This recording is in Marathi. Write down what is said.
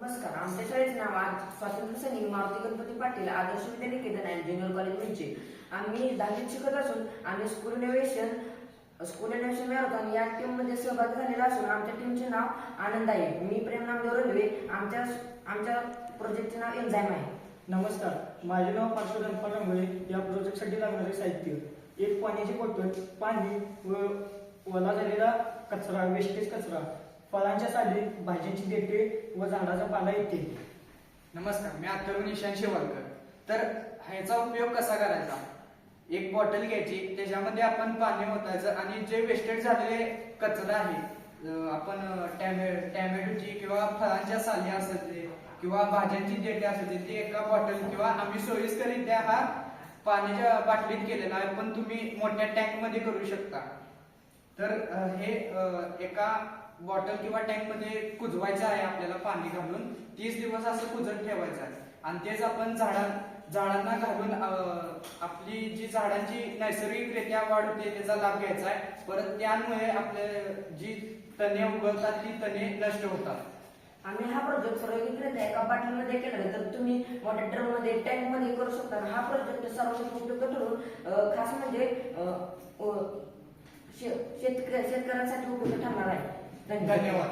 नमस्कार. आमच्या शाळेचे नाव आज स्वातंत्र्य सैनिक मारुती गणपती पाटील आदर्श विद्यानिकेतन आणि ज्युनियर कॉलेज मिरची. आम्ही 10वीत शिकत असून आम्ही स्कूल इनोव्हेशन मॅरेथॉन या टीम मध्ये सहभागी झालेला असून आमच्या टीमचे नाव आनंद आहे. मी प्रेम नामदेव रनवे. आमच्या प्रोजेक्टचे नाव एन्झाईम आहे. नमस्कार, माझे नाव पार्श्वधन रंगोळे. या प्रोजेक्टसाठी लागणारे साहित्य: एक पाण्याची बॉटल, पाणी व ओला झालेला कचरा, वेस्टेज कचरा, फळांच्या साली, भाज्यांची देठे व झाडाचा पाला इत्यादी. नमस्कार, मी अथर्व निशांत शेवाळकर. तर ह्याचा उपयोग कसा करायचा? एक बॉटल घ्यायची, त्याच्यामध्ये आपण पाणी ओतायचं आणि जे वेस्टेज झालेले कचरा आहे, आपण टॅमॅटोची किंवा फळांच्या साली असते किंवा भाज्यांची देठे असते, ते एका बॉटल किंवा आम्ही सोयीस्करित्या हा पाण्याच्या बाटलीत केलेला आहे, पण तुम्ही मोठ्या टँक मध्ये करू शकता. तर हे एका बॉटल किंवा टँक मध्ये कुजवायचं आहे आपल्याला, पाणी घालून 30 दिवस असं कुजत ठेवायचं आहे आणि तेच आपण झाडांना घालून आपली जी झाडांची नैसर्गिकरित्या वाढ होते त्याचा लाभ घ्यायचा आहे. परत त्यामुळे आपले जी तणे उगवतात ती तणे नष्ट होतात. आम्ही हा प्रोजेक्ट सर्वैकरित्या एका बाटलीमध्ये केला, तर तुम्ही मोठ्या ड्रम मध्ये टँक मध्ये करू शकता. हा प्रोजेक्ट सर्वांसाठी उपयुक्त ठरून खास म्हणजे शेतकऱ्यांसाठी उपयुक्त ठरणार आहे. धन्यवाद.